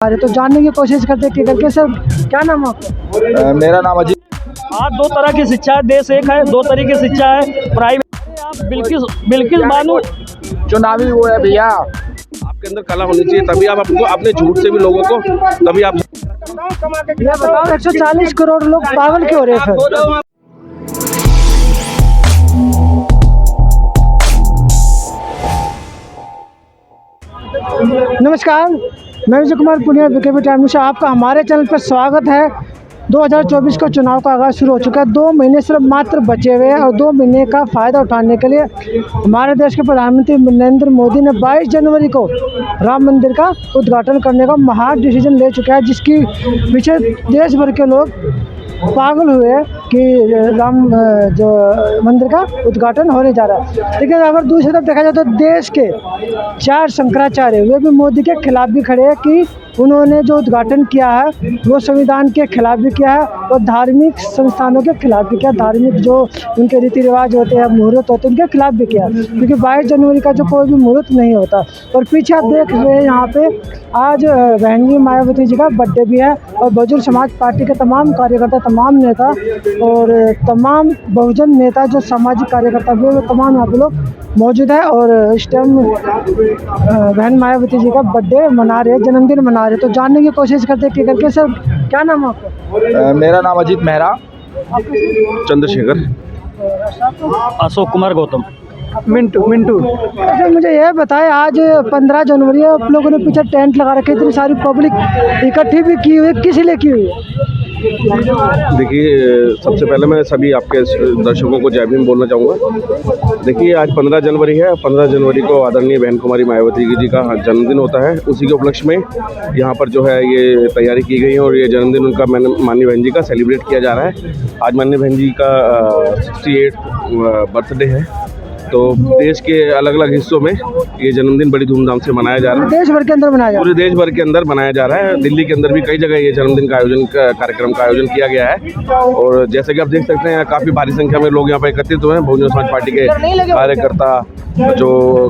अरे तो जानने की कोशिश करते कि करके सर। क्या नाम है आपका? मेरा नाम अजीत। आज दो तरह की शिक्षा है, देश एक है, दो तरह की शिक्षा है। प्राइवेट आप बिल्कुल मानो चुनावी वो है भैया, आपके अंदर कला होनी चाहिए, तभी आप आपको अपने झूठ से भी लोगों को तभी आप ये बताओ 140 करोड़ लोग पागल क्यों हो रहे हैं फिर? नमस्कार, मैं विजय कुमार पुनिया बीकेबी टाइम से आपका हमारे चैनल पर स्वागत है। 2024 का चुनाव का आगाज़ शुरू हो चुका है। 2 महीने सिर्फ मात्र बचे हुए हैं और 2 महीने का फ़ायदा उठाने के लिए हमारे देश के प्रधानमंत्री नरेंद्र मोदी ने 22 जनवरी को राम मंदिर का उद्घाटन करने का महान डिसीजन ले चुका है, जिसकी पीछे देश भर के लोग पागल हुए कि राम जो मंदिर का उद्घाटन होने जा रहा है। लेकिन अगर दूसरी तरफ देखा जाए तो देश के 4 शंकराचार्य वे भी मोदी के खिलाफ भी खड़े हैं कि उन्होंने जो उद्घाटन किया है वो संविधान के खिलाफ भी किया है और धार्मिक संस्थानों के खिलाफ भी किया, धार्मिक जो उनके रीति रिवाज होते हैं, मुहूर्त होते हैं, उनके खिलाफ भी किया, क्योंकि 22 जनवरी का जो कोई भी मुहूर्त नहीं होता। और पीछे आप देख रहे हैं यहाँ पे आज बहन जी मायावती जी का बर्थडे भी है और बहुजन समाज पार्टी के तमाम कार्यकर्ता, तमाम नेता और तमाम बहुजन नेता जो सामाजिक कार्यकर्ता भी वो तमाम यहाँ पे लोग मौजूद है और इस टाइम बहन मायावती जी का बर्थडे मना रहे हैं, जन्मदिन मना रहे हैं। तो जानने की कोशिश करते कि करके सर। क्या नाम है आपका? मेरा नाम अजीत मेहरा। चंद्रशेखर, अशोक कुमार गौतम, मिंटू। अच्छा, मुझे ये बताएं, आज 15 जनवरी है, आप लोगों ने पीछे टेंट लगा रखे, इतनी सारी पब्लिक इकट्ठी भी की हुई है, किस लिए की हुई है? देखिए सबसे पहले मैं सभी आपके दर्शकों को जय भीम बोलना चाहूँगा। देखिए आज 15 जनवरी है, 15 जनवरी को आदरणीय बहन कुमारी मायावती जी का जन्मदिन होता है। उसी के उपलक्ष्य में यहाँ पर जो है ये तैयारी की गई है और ये जन्मदिन उनका माननीय बहन जी का सेलिब्रेट किया जा रहा है। आज माननीय बहन जी का 68 बर्थडे है, तो देश के अलग अलग हिस्सों में ये जन्मदिन बड़ी धूमधाम से मनाया जा रहा है। देश भर के अंदर मनाया जा रहा है? पूरे देश भर के अंदर मनाया जा रहा है। दिल्ली के अंदर भी कई जगह ये जन्मदिन का कार्यक्रम का आयोजन किया गया है और जैसे कि आप देख सकते हैं काफ़ी भारी संख्या में लोग यहाँ पर एकत्रित हुए हैं। बहुजन समाज पार्टी के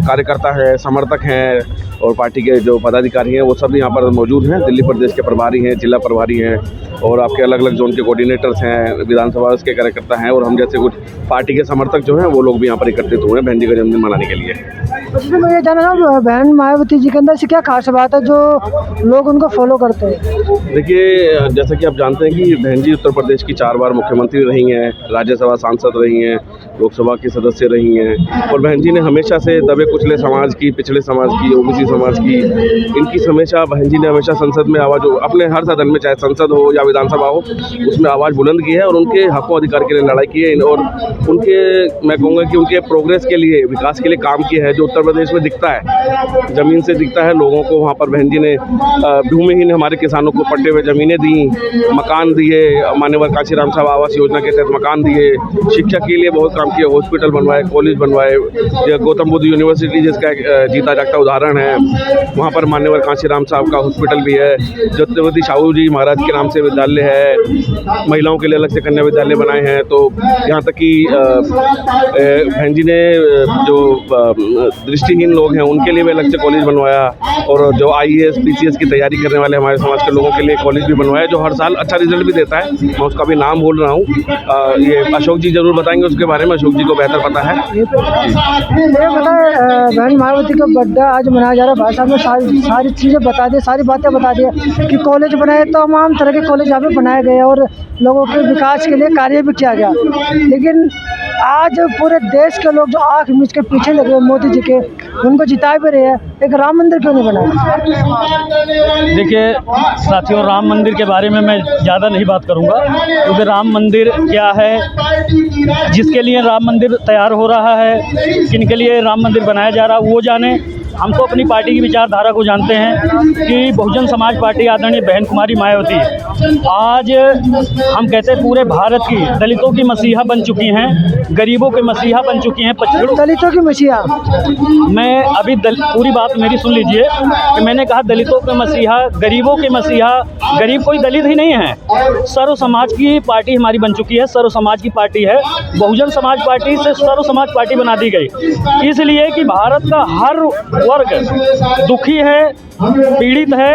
कार्यकर्ता है, समर्थक हैं और पार्टी के जो पदाधिकारी हैं वो सब यहाँ पर मौजूद हैं। दिल्ली प्रदेश के प्रभारी हैं, जिला प्रभारी हैं और आपके अलग अलग जोन के कोऑर्डिनेटर्स हैं, विधानसभा के कार्यकर्ता हैं और हम जैसे कुछ पार्टी के समर्थक जो हैं वो लोग भी यहाँ पर एकत्रित हुए हैं बहन जी का जन्मदिन मनाने के लिए। तो मैं ये जानना चाहूँ, बहन मायावती जी के अंदर से क्या खास बात है जो लोग उनको फॉलो करते हैं? देखिए जैसा कि आप जानते हैं कि बहन जी उत्तर प्रदेश की 4 बार मुख्यमंत्री रही हैं, राज्यसभा सांसद रही हैं, लोकसभा की सदस्य रही हैं और बहन जी ने हमेशा से दबे कुचले समाज की, पिछड़े समाज की, ओबीसी समाज की, इनकी हमेशा बहन जी ने हमेशा संसद में आवाज़, अपने हर सदन में चाहे संसद हो या विधानसभा हो उसमें आवाज़ बुलंद की है और उनके हकों अधिकार के लिए लड़ाई की है और उनके मैं कहूँगा कि उनके प्रोग्रेस के लिए, विकास के लिए काम किया है। जो उत्तर प्रदेश में दिखता है, ज़मीन से दिखता है लोगों को, वहाँ पर बहन जी ने भूमिहीन हमारे किसानों को पट्टे हुए ज़मीनें दी, मकान दिए, मान्यवर कांशीराम साहब आवास योजना के तहत मकान दिए, शिक्षा के लिए बहुत काम किया, हॉस्पिटल बनवाए, कॉलेज बनवाए, गौतम बुद्ध यूनिवर्सिटी जिसका जीता जागता उदाहरण है, वहाँ पर मान्यवर कांशीराम साहब का हॉस्पिटल भी है। छत्रपति शाहू जी महाराज के नाम से विद्यालय है, महिलाओं के लिए अलग से कन्या विद्यालय बनाए हैं। तो यहाँ तक कि बहन जी ने जो दृष्टिहीन लोग हैं उनके लिए भी अलग से कॉलेज बनवाया और जो IAS PCS की तैयारी करने वाले हमारे समाज के लोगों के लिए कॉलेज भी बनवाया जो हर साल अच्छा रिजल्ट भी देता है। मैं उसका भी नाम भूल रहा हूँ, ये अशोक जी जरूर बताएंगे उसके बारे में, अशोक जी को बेहतर पता है। ये पता है बहन मायावती का बर्थडे आज मनाया जा रहा है। भाई साहब ने सारी चीज़ें बता दी, सारी बातें बता दी कि कॉलेज बनाए, तमाम तरह के कॉलेज यहाँ पे बनाए गए और लोगों के विकास के लिए कार्य भी किया गया। लेकिन आज पूरे देश के लोग जो आँख मीच के पीछे लगे हुए मोदी जी के, उनको जिता भी रहे हैं, एक राम मंदिर क्यों नहीं बनाया? देखिए साथियों, राम मंदिर के बारे में मैं ज़्यादा नहीं बात करूंगा क्योंकि राम मंदिर क्या है, जिसके लिए राम मंदिर तैयार हो रहा है, किन के लिए राम मंदिर बनाया जा रहा है वो जाने। हम तो अपनी पार्टी की विचारधारा को जानते हैं कि बहुजन समाज पार्टी आदरणीय बहन कुमारी मायावती आज हम कहते हैं पूरे भारत की दलितों की मसीहा बन चुकी हैं, गरीबों के मसीहा बन चुकी हैं। दलितों की मसीहा, मैं अभी पूरी बात मेरी सुन लीजिए कि मैंने कहा दलितों के मसीहा, गरीबों के मसीहा। गरीब कोई दलित ही नहीं है, सर्व समाज की पार्टी हमारी बन चुकी है, सर्व समाज की पार्टी है। बहुजन समाज पार्टी से सर्व समाज पार्टी बना दी गई, इसलिए कि भारत का हर वर्ग दुखी है, पीड़ित है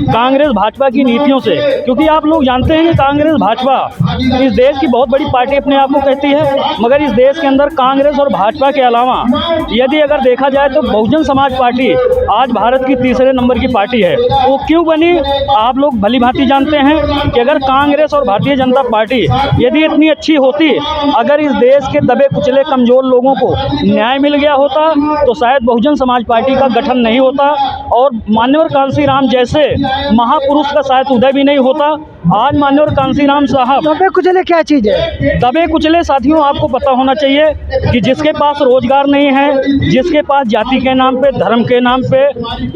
कांग्रेस भाजपा की नीतियों से। क्योंकि आप लोग जानते हैं कि कांग्रेस भाजपा इस देश की बहुत बड़ी पार्टी अपने आप को कहती है, मगर इस देश के अंदर कांग्रेस और भाजपा के अलावा यदि अगर देखा जाए तो बहुजन समाज पार्टी आज भारत की तीसरे नंबर की पार्टी है। वो क्यों बनी आप लोग भली भांति जानते हैं कि अगर कांग्रेस और भारतीय जनता पार्टी यदि इतनी अच्छी होती, अगर इस देश के दबे कुचले कमज़ोर लोगों को न्याय मिल गया होता तो शायद बहुजन समाज पार्टी का गठन नहीं होता और मान्यवर कांसीराम जैसे महापुरुष का शायद उदय भी नहीं होता। आज मान्यवर कांसीराम साहब दबे कुचले क्या चीज़ है? दबे कुचले साथियों आपको पता होना चाहिए कि जिसके पास रोजगार नहीं है, जिसके पास जाति के नाम पे, धर्म के नाम पे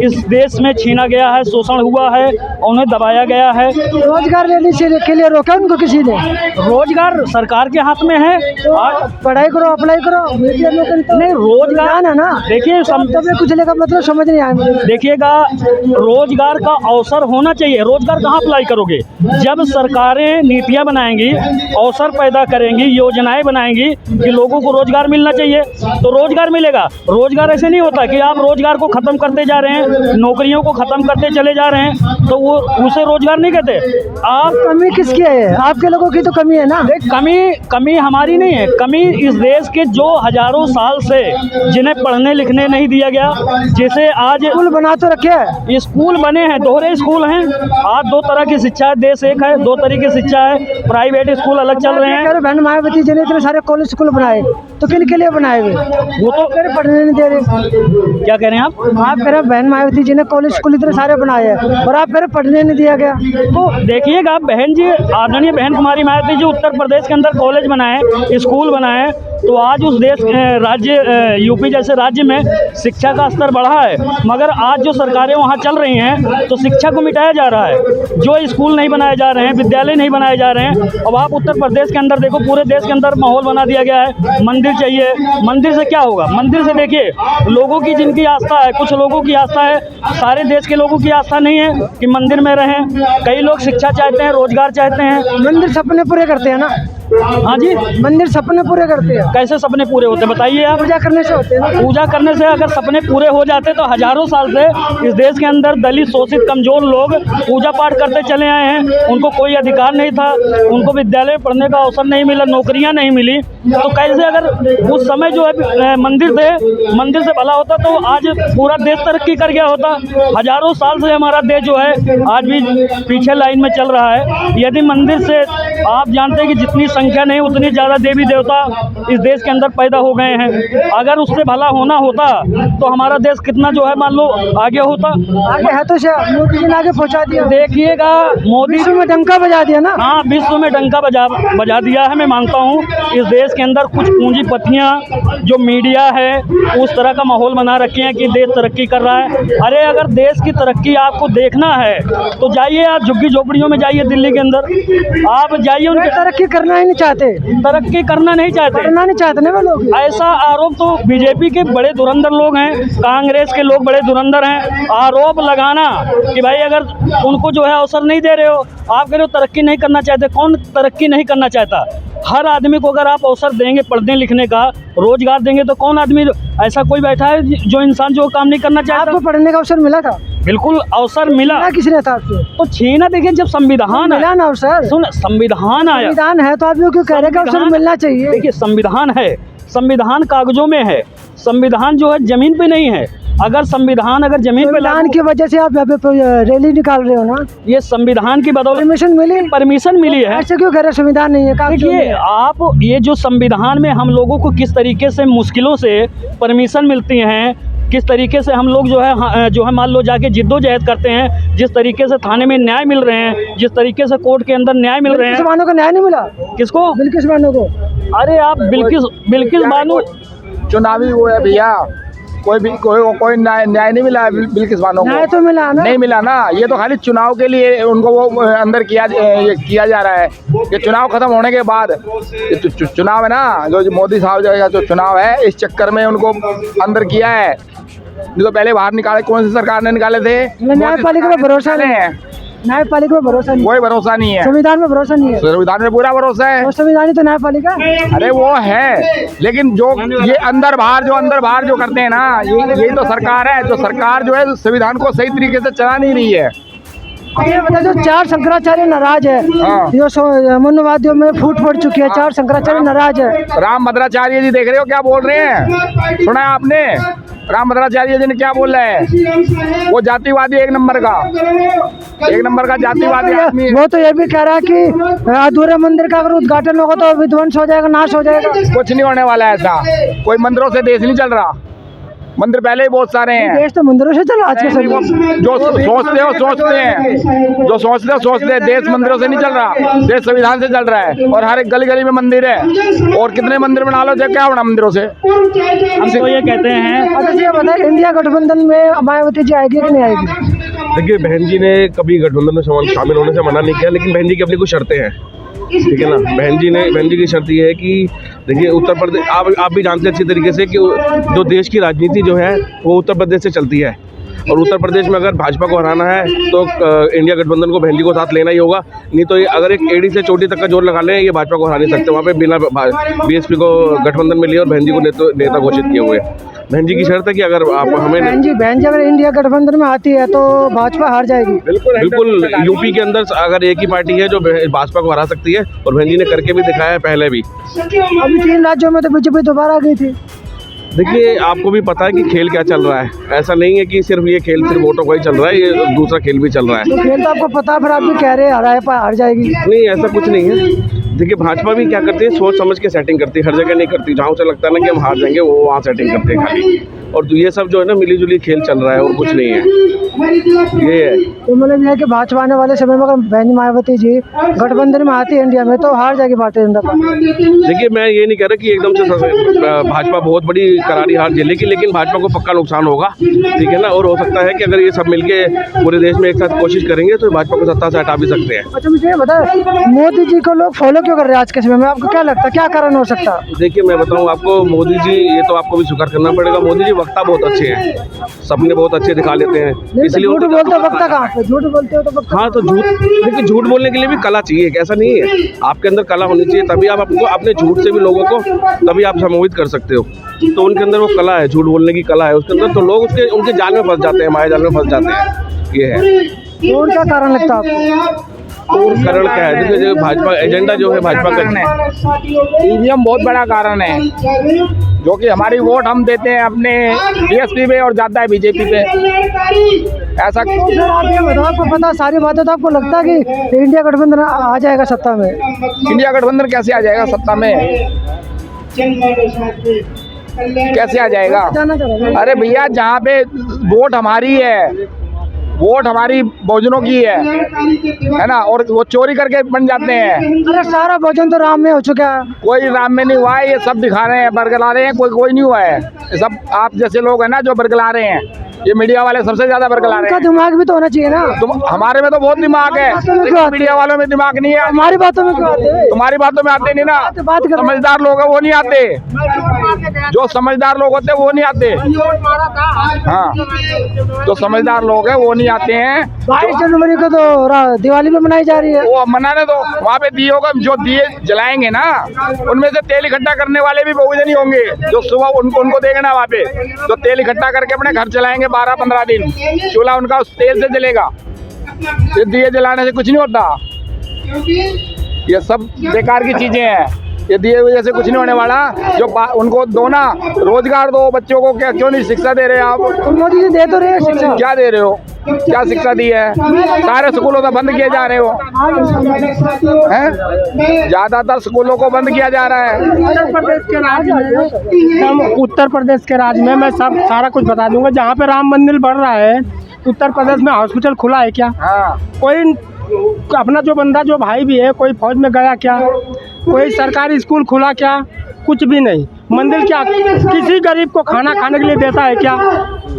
इस देश में छीना गया है, शोषण हुआ है, उन्हें दबाया गया है। रोजगार लेने से के लिए रोका उनको किसी ने? रोजगार सरकार के हाथ में है। तो पढ़ाई करो, अप्लाई करो, मीडिया नौकरी तो नहीं, रोजगार है ना। देखिए दबे कुचले का मतलब समझ नहीं आया मुझे। देखिएगा, रोजगार का अवसर होना चाहिए। रोजगार कहाँ अप्लाई करोगे? जब सरकारें नीतियां बनाएंगी, अवसर पैदा करेंगी, योजनाएं बनाएंगी कि लोगों को रोजगार मिलना चाहिए तो रोजगार मिलेगा। रोजगार ऐसे नहीं होता कि आप रोजगार को ख़त्म करते जा रहे हैं, नौकरियों को ख़त्म करते चले जा रहे हैं तो वो उसे रोजगार नहीं कहते। आप कमी किसकी है? आपके लोगों की तो कमी है ना। कमी हमारी नहीं है, कमी इस देश के जो हजारों साल से जिन्हें पढ़ने लिखने नहीं दिया गया, जिसे आज स्कूल बना तो रखे हैं, स्कूल बने हैं, दोहरे स्कूल हैं। आज दो तरह की शिक्षा है, देश एक है, दो तरह की शिक्षा है, प्राइवेट स्कूल अलग चल रहे हैं। बहन मायावती जी ने इतने सारे कॉलेज स्कूल बनाए तो किन के लिए बनाए हुए? वो तो पढ़ने नहीं दे रहे। क्या कह रहे हैं आप कह रहे हैं बहन मायावती जी ने कॉलेज स्कूल इतने सारे बनाए हैं और आप कह रहे पढ़ने नहीं दिया गया। तो देखिएगा बहन जी, आदरणीय बहन कुमारी मायावती जी उत्तर प्रदेश के अंदर कॉलेज बनाए, स्कूल बनाए, तो आज उस देश राज्य यूपी जैसे राज्य में शिक्षा का स्तर बढ़ा है। मगर आज जो सरकारें वहाँ चल रही हैं तो शिक्षा को मिटाया जा रहा है, जो स्कूल नहीं बनाए जा रहे हैं, विद्यालय नहीं बनाए जा रहे हैं। अब आप उत्तर प्रदेश के अंदर देखो, पूरे देश के अंदर माहौल बना दिया गया है, मंदिर चाहिए। मंदिर से क्या होगा? मंदिर से देखिए लोगों की जिनकी आस्था है, कुछ लोगों की आस्था है, सारे देश के लोगों की आस्था नहीं है कि मंदिर में रहें। कई लोग शिक्षा चाहते हैं, रोजगार चाहते हैं। मंदिर सपने पूरे करते हैं ना। हाँ जी, मंदिर सपने पूरे करते हैं। कैसे सपने पूरे होते बताइए आप? पूजा करने से होते हैं ना। पूजा करने से अगर सपने पूरे हो जाते तो हजारों साल से इस देश के अंदर दलित, शोषित, कमजोर लोग पूजा पाठ करते चले आए हैं। उनको कोई अधिकार नहीं था, उनको विद्यालय में पढ़ने का अवसर नहीं मिला, नौकरियां नहीं मिली। तो कैसे अगर उस समय जो है मंदिर से भला होता तो आज पूरा देश तरक्की कर गया होता। हजारों साल से हमारा देश जो है आज भी पीछे लाइन में चल रहा है। यदि मंदिर से आप जानते हैं कि जितनी संख्या नहीं उतनी ज़्यादा देवी देवता इस देश के अंदर पैदा हो गए हैं। अगर उससे भला होना होता तो हमारा देश कितना जो है मान लो आगे होता। आगे है तो मोदी जी ने आगे पहुंचा दिया। देखिएगा मोदी विश्व में डंका बजा दिया ना। हाँ, विश्व में डंका बजा दिया है। मैं मानता हूँ इस देश के अंदर कुछ पूंजीपतियाँ जो मीडिया है उस तरह का माहौल बना रखे हैं कि देश तरक्की कर रहा है। अरे अगर देश की तरक्की आपको देखना है तो जाइए आप झुग्गी झोपड़ियों में जाइए, दिल्ली के अंदर आप जाइए। उनके तरक्की करना ही नहीं चाहते, तरक्की करना नहीं चाहते ना वो लोग। ऐसा आरोप तो बीजेपी के बड़े धुरंधर लोग हैं, कांग्रेस के लोग बड़े धुरंधर हैं। आरोप लगाना कि भाई अगर उनको जो है अवसर नहीं दे रहे हो, आप कह रहे हो तरक्की नहीं करना चाहते। कौन तरक्की नहीं करना चाहता? हर आदमी को अगर आप अवसर देंगे पढ़ने लिखने का, रोजगार देंगे तो कौन आदमी ऐसा कोई बैठा है जो इंसान जो काम नहीं करना चाहता? आपको पढ़ने का अवसर मिला था? बिल्कुल अवसर मिला। किसने था आपसे? तो छीना देखिए, जब संविधान मिला ना अवसर। सुन, संविधान आया, संविधान है तो आप लोग क्यों कह रहे हैं कि अवसर मिलना चाहिए? देखिए संविधान है, संविधान कागजों में है, संविधान जो है जमीन पे नहीं है। अगर संविधान अगर जमीन पे संविधान की वजह से आप यहाँ पे रैली निकाल रहे हो ना, ये संविधान की बदौलत परमिशन मिली है। ऐसे क्यों कह रहे संविधान नहीं है? देखिए आप, ये जो संविधान में हम लोगों को किस तरीके से मुश्किलों से परमिशन मिलती हैं, किस तरीके से हम लोग जो है मान लो जाके जिद्दोजहद करते हैं, जिस तरीके से थाने में न्याय मिल रहे हैं, जिस तरीके से कोर्ट के अंदर न्याय मिल रहे हैं। बिल्किस बानो को न्याय नहीं मिला? किसको? बिल्किस बानो को। अरे आप बिल्किस बानो चुनावी वो है भैया, कोई न्याय नहीं मिला है बिल्किस बानो को। न्याय तो मिला ना? नहीं मिला ना। ये तो खाली चुनाव के लिए उनको वो अंदर किया जा रहा है। ये चुनाव खत्म होने के बाद चुनाव है ना, जो मोदी साहब का जो चुनाव है, इस चक्कर में उनको अंदर किया है। नहीं तो पहले बाहर निकाले, कौन सी सरकार ने निकाले थे? न्यायपालिका पर भरोसा नहीं है। न्यायपालिका में भरोसा नहीं, कोई भरोसा नहीं है, संविधान में भरोसा नहीं है, संविधान में पूरा भरोसा है। और संविधान ही तो न्यायपालिका। अरे वो है, लेकिन जो ये अंदर बाहर जो करते हैं ना, यही तो सरकार है। जो सरकार जो है संविधान को सही तरीके से चला नहीं रही है। ये बता जो 4 शंकराचार्य नाराज है, हाँ। जो मनुवादियों में फूट पड़ चुकी है, 4 शंकराचार्य नाराज है। राम भद्राचार्य जी देख रहे हो क्या बोल रहे हैं, सुना है आपने? राम भद्राचार्य जी ने क्या बोला है? वो जातिवादी एक नंबर का जातिवादी आदमी है। वो तो ये भी कह रहा है कि अधूरे मंदिर का अगर उद्घाटन होगा तो विध्वंस हो जाएगा, नाश हो जाएगा। कुछ नहीं होने वाला है ऐसा। कोई मंदिरों से देश नहीं चल रहा, मंदिर पहले ही बहुत सारे हैं। देश तो मंदिरों से चला आज के समय। जो सोचते हैं देश मंदिरों से नहीं चल रहा, देश संविधान से चल रहा है। और हर एक गली गली में मंदिर है, और कितने मंदिर बना लो, चाहे क्या बना मंदिरों से। हम तो ये कहते हैं, अच्छा ये बताए, इंडिया गठबंधन में मायावती जी आएगी कि नहीं आएगी? देखिए, बहन जी ने कभी गठबंधन में शामिल होने से मना नहीं किया, लेकिन बहन जी की अपनी कुछ शर्तें हैं, ठीक है ना। बहन जी की शर्त ये है कि देखिए, उत्तर प्रदेश, आप भी जानते हैं अच्छी तरीके से कि जो देश की राजनीति जो है वो उत्तर प्रदेश से चलती है, और उत्तर प्रदेश में अगर भाजपा को हराना है तो इंडिया गठबंधन को बहन जी को साथ लेना ही होगा। नहीं तो ये अगर एक एड़ी से चोटी तक का जोर लगा लें, ये भाजपा को हरा नहीं सकते। वहाँ पे बिना बीएसपी को गठबंधन में लिए और बहन जी को नेता घोषित किए हुए। बहन जी की शर्त है कि अगर आप हमें बहन जी अगर इंडिया गठबंधन में आती है तो भाजपा हार जाएगी। बिल्कुल यूपी के अंदर अगर एक ही पार्टी है जो भाजपा को हरा सकती है, और बहन जी ने करके भी दिखाया है पहले भी। अभी 3 राज्यों में तो बीजेपी दोबारा आ गई थी। देखिए, आपको भी पता है कि खेल क्या चल रहा है। ऐसा नहीं है कि सिर्फ ये खेल सिर्फ वोटों का ही चल रहा है, ये दूसरा खेल भी चल रहा है। तो खेल तो आपको पता है, फिर आप भी कह रहे हैं हार जाएगी। नहीं, ऐसा कुछ नहीं है। देखिए, भाजपा भी क्या करती है, सोच समझ के सेटिंग करती है, हर जगह नहीं करती। जहाँ उसे लगता है ना कि हम हार जाएंगे, वो वहाँ सेटिंग करते हैं खाली। और ये सब जो है ना, मिली जुली खेल चल रहा है, और कुछ नहीं है। ये है तो मतलब ये है कि भाजपा आने वाले समय में अगर बहन मायावती जी गठबंधन में आती है इंडिया में, तो हार जाएगी भारतीय जनता पार्टी। देखिए, मैं ये नहीं कह रहा कि एकदम से भाजपा बहुत बड़ी करारी हार झेलेगी, लेकिन भाजपा को पक्का नुकसान होगा, ठीक है ना। और हो सकता है कि अगर ये सब मिलके पूरे देश में एक साथ कोशिश करेंगे तो भाजपा को सत्ता से हटा भी सकते हैं। अच्छा मुझे ये बताए, मोदी जी को लोग फॉलो क्यों कर रहे हैं आज के समय में? आपको क्या लगता है, क्या कारण हो सकता है? देखिए, मैं बताऊं आपको, मोदी जी, ये तो आपको भी स्वीकार करना पड़ेगा, मोदी जी वक्ता बहुत अच्छे हैं, सपने बहुत अच्छे दिखा लेते हैं, इसलिए झूठ बोलते हो वक्ता कहाँ पे? झूठ बोलते हो तो वक्ता। हाँ, तो झूठ, देखिए, झूठ बोलने के लिए भी कला चाहिए, ऐसा नहीं है। आपके अंदर कला होनी चाहिए, तभी आप आपको अपने झूठ से भी लोगों को तभी आप सम्मोहित कर सकते हो। तो उनके अंदर वो कला है, झूठ बोलने की कला है उसके अंदर, तो लोग उनके जाल में फंस जाते हैं, माया जाल में फंस जाते हैं। ये है। और क्या कारण लगता है आपको? और कारण क्या है? देखिए, जो भाजपा एजेंडा जो है भाजपा का, ईवीएम बहुत बड़ा कारण है, जो कि हमारी वोट हम देते हैं अपने बीएसपी पे और जाता है बीजेपी पे। ऐसा सर आप ये बताओ, आपको पता सारी बातें, तो आपको लगता है कि इंडिया गठबंधन आ जाएगा सत्ता में? इंडिया गठबंधन कैसे आ जाएगा सत्ता में? कैसे आ जाएगा? जानना चाह रहा हूँ। अरे भैया, जहाँ पे वोट हमारी है, वोट हमारी बहुजनों की है ना, और वो चोरी करके बन जाते हैं। अरे सारा भोजन तो राम में हो चुका है। कोई राम में नहीं हुआ है, ये सब दिखा रहे हैं, बरगला रहे हैं। कोई नहीं हुआ है, ये सब आप जैसे लोग हैं ना जो बरगला रहे हैं, ये मीडिया वाले सबसे ज्यादा बरगला रहे उनका हैं। दिमाग भी तो होना चाहिए ना। हमारे में तो बहुत दिमाग है, लेकिन मीडिया वालों में दिमाग नहीं है। हमारी बातों में क्यों आते हैं? तुम्हारी बातों में आते नहीं ना, बात कर समझदार लोग हैं वो नहीं आते, जो समझदार लोग होते हैं वो नहीं आते। हाँ, जो समझदार लोग हैं वो नहीं आते हैं। 22 जनवरी को तो दिवाली भी मनाई जा रही है। वो मनाने दो, वहाँ पे दिए होगा, जो दिए जलाएंगे ना, उनमें से तेल इकट्ठा करने वाले भी बहुजन ही होंगे, जो सुबह उनको देखना वहाँ पे, जो तेल इकट्ठा करके अपने घर चलाएंगे 12-15 दिन, चूल्हा उनका उस तेल से जलेगा। ये दिए जलाने से कुछ नहीं होता, ये सब बेकार की चीजें हैं। ये दिए वजह से कुछ नहीं होने वाला। जो उनको दो ना, रोजगार दो बच्चों को, क्या क्यों नहीं शिक्षा दे रहे आप? तो मोदी जी दे तो रहे हैं शिक्षा। क्या दे रहे हो? क्या शिक्षा दी है? सारे स्कूलों को बंद किए जा रहे हो हैं, ज्यादातर स्कूलों को बंद किया जा रहा है। उत्तर प्रदेश के राज्य में मैं सब सारा कुछ बता दूंगा। जहाँ पे राम मंदिर बढ़ रहा है, उत्तर प्रदेश में हॉस्पिटल खुला है क्या? हाँ, कोई अपना जो बंदा जो भाई भी है, कोई फौज में गया क्या? कोई सरकारी स्कूल खुला क्या? कुछ भी नहीं। मंदिर क्या किसी गरीब को खाना खाने के लिए देता है क्या?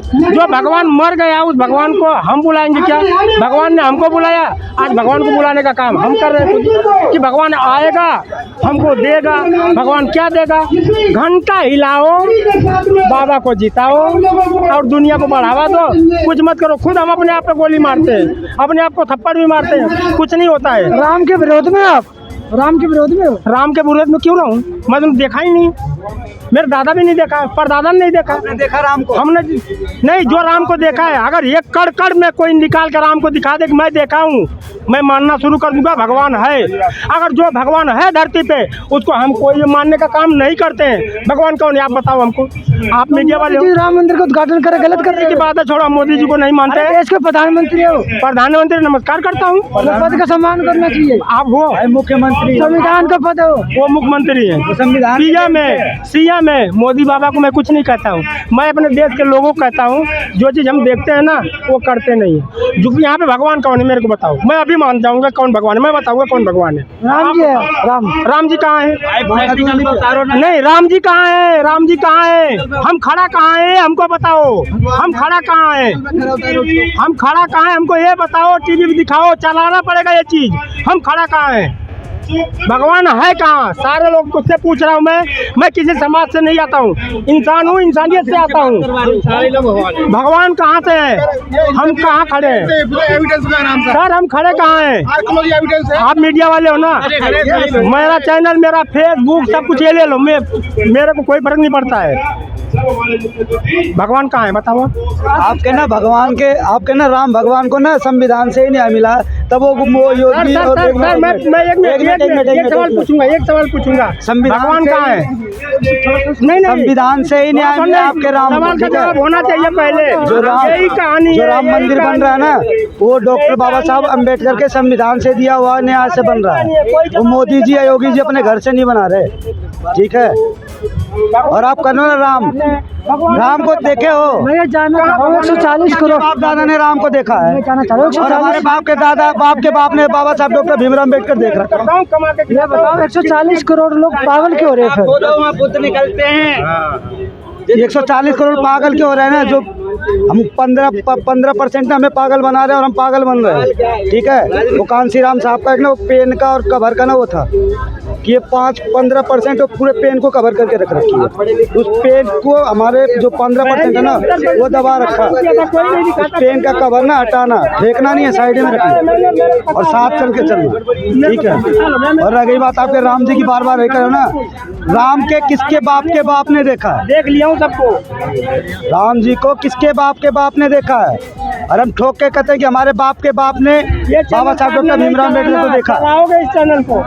जो भगवान मर गया उस भगवान को हम बुलाएंगे क्या? भगवान ने हमको बुलाया, आज भगवान को बुलाने का काम हम कर रहे हैं कि भगवान आएगा हमको देगा। भगवान क्या देगा? घंटा हिलाओ, बाबा को जिताओ और दुनिया को बढ़ावा दो, कुछ मत करो। खुद हम अपने आप पे गोली मारते हैं, अपने आप को थप्पड़ भी मारते हैं, कुछ नहीं होता है। राम के विरोध में आप, राम के विरोध में हो? राम के विरोध में क्यों रहूं? मैं तुम देखा ही नहीं, मेरे दादा भी नहीं देखा, परदादा ने नहीं देखा। देखा राम को? हमने नहीं, जो राम को देखा है, अगर एक कड़ कड़ में कोई निकाल कर राम को दिखा दे कि मैं देखा हूँ, मैं मानना शुरू कर दूंगा भगवान है। अगर जो भगवान है धरती पे उसको हम कोई मानने का काम नहीं करते हैं। भगवान कौन है आप बताओ हमको? आप मीडिया वाले हो। राम मंदिर का उद्घाटन करे गलत करने की बात है, छोड़ो, मोदी जी को नहीं मानते हैं। देश के प्रधानमंत्री हो? प्रधानमंत्री नमस्कार करता हूँ। पद का सम्मान करना चाहिए। आप हो मुख्यमंत्री, संविधान का पद हो, वो मुख्यमंत्री है, संविधान सीएम है। मोदी बाबा को मैं कुछ नहीं कहता हूँ, मैं अपने देश के लोगों को कहता हूँ जो चीज़ हम देखते हैं ना वो करते नहीं है। जो यहाँ पे भगवान कौन है मेरे को बताओ, मैं अभी मान जाऊँगा कौन भगवान है, मैं बताऊँगा कौन भगवान है। राम जी है। राम जी कहाँ है? नहीं, राम जी कहाँ है? राम जी कहाँ है? हम खड़ा कहाँ है हमको बताओ, हम खड़ा कहाँ है? हम खड़ा कहाँ है हमको ये बताओ, टीवी भी दिखाओ, चलाना पड़ेगा ये चीज़। हम खड़ा कहाँ है? भगवान है कहाँ? सारे लोग को से पूछ रहा हूँ मैं किसी समाज से नहीं आता हूँ, इंसान हूँ, इंसानियत से आता हूँ। भगवान कहाँ से है? हम कहाँ खड़े हैं सर? हम खड़े कहाँ हैं? आप मीडिया वाले हो ना, मेरा चैनल, मेरा फेसबुक सब कुछ ये ले लो, मेरे को कोई फर्क नहीं पड़ता है। भगवान कहाँ है बताओ? आपके ना भगवान के, आपके ना राम भगवान को ना संविधान से ही नहीं मिला, तब वो योगी और एक सवाल पूछूंगा, भगवान कहाँ है? नहीं, संविधान से ही नहीं मिला आपके राम। सवाल का जवाब होना चाहिए पहले। जो राम मंदिर बन रहा है ना, वो डॉक्टर बाबा साहब अम्बेडकर के संविधान से दिया हुआ न्याय से बन रहा है। वो मोदी जी या योगी जी अपने घर से नहीं बना रहे, ठीक है? और आप करो ना राम को देखे हो? मैं जाना 140 करोड़ बाप दादा ने राम को देखा है, और हमारे बाप के बाप ने बाबा साहब डॉक्टर भीमराव अम्बेडकर देख रखा है। ये बताओ 140 करोड़ लोग पागल क्यों हो रहे हैं? फिर बुद्ध निकलते हैं। 140 करोड़ पागल क्यों हो रहे हैं ना? जो हम 15% हमें पागल बना रहे हैं और हम पागल बन रहे हैं, ठीक है? वो कांसी राम साहब का एक ना, वो पेन का और कवर का ना वो था कि ये 15% पूरे पेन को कवर करके रख रखी है। उस पेन को हमारे जो 15% है ना वो दबा रखा। उस पेन का कवर ना हटाना, फेंकना नहीं है, साइड में रखना और साथ चल के चलना, ठीक है? और रह गई बात आपके राम जी की, बार बार रह कर ना, राम के किसके बाप के बाप ने देखा है? देख लिया हूँ सबको। राम जी को किसके बाप के बाप ने देखा है? और हम ठोक के कहते हैं कि हमारे बाप के बाप ने बाबा साहब डॉक्टर भीमराव अम्बेडकर को देखा। चलाओगे इस चैनल को?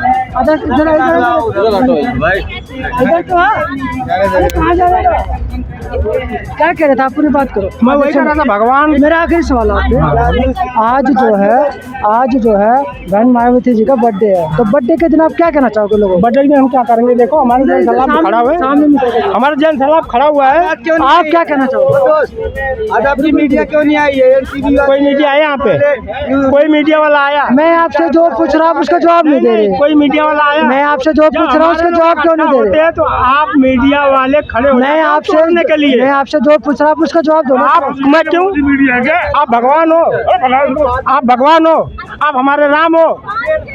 क्या कह रहे थे आप? पूरी बात करो। मैं वही कह रहा था, भगवान। मेरा आखिरी सवाल आपसे, आज जो है बहन मायावती जी का बर्थडे है, तो बर्थडे के दिन आप क्या कहना चाहोगे लोगों? बर्थडे में हम क्या करेंगे? देखो हमारे जैन सलाब खड़ा हुआ है, हमारा जैन सलाब खड़ा हुआ है। आप क्या कहना चाहोगे? आज आपकी मीडिया क्यों नहीं आई है? कोई मीडिया आया यहाँ पे? कोई मीडिया वाला आया? मैं आपसे जो पूछ रहा हूँ उसका जवाब नहीं दे रहे। कोई मीडिया वाला आया? मैं आपसे जो पूछ रहा हूँ उसका जवाब क्यों नहीं दे रहे? तो आप मीडिया वाले खड़े हो, मैं आपसे के लिए, मैं आपसे जो पूछ रहा हूँ उसका जवाब दो। मैं क्यों? आप भगवान हो, आप भगवान हो, आप हमारे राम हो,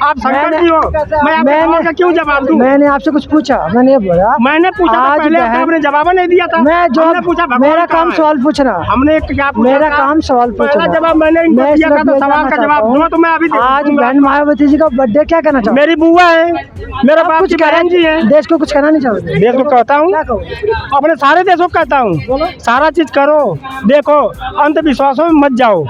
आप शंकर जी हो, मैं क्यों जवाब दूं? मैंने आपसे कुछ पूछा, मैंने बोला, मैंने पूछा आज पहले, आपने जवाब नहीं दिया था। मैं जो पूछा, मेरा काम सवाल पूछना, हमने क्या पूछा? मेरा काम सवाल पूछना। जवाब मैंने दिया था, तो सवाल का जवाब दूंगा तो मैं अभी। आज बहन मायावती जी का बर्थडे, क्या कहना चाहूँ? मेरी बुआ है, मेरा बाप कुछ बहन जी है। देश को कुछ कहना नहीं चाहते? देश को कहता हूँ, अपने सारे देशों को कहता हूँ, सारा चीज करो। देखो, अंधविश्वासों में मत जाओ,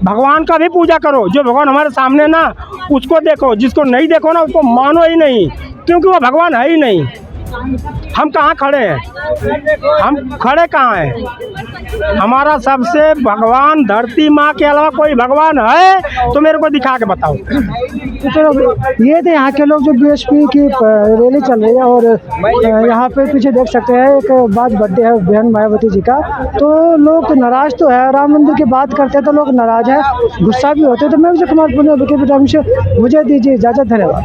भगवान का भी पूजा करो। जो भगवान हमारे सामने ना, उसको देखो, जिसको नहीं देखो ना उसको मानो ही नहीं, क्योंकि वो भगवान है ही नहीं। हम कहाँ खड़े हैं? हम खड़े कहाँ हैं? हमारा सबसे भगवान धरती माँ के अलावा कोई भगवान है तो मेरे को दिखा के बताओ। ये थे यहाँ के लोग जो बीएसपी की रैली चल रही है, और यहाँ पे पीछे देख सकते हैं एक बात, बर्थडे है बहन मायावती जी का, तो लोग नाराज तो है। राम मंदिर की बात करते हैं तो लोग नाराज है, गुस्सा भी होते हैं। तो मैं विजय कुमार पुनिया, मुझे दीजिए इजाज़त, धन्यवाद।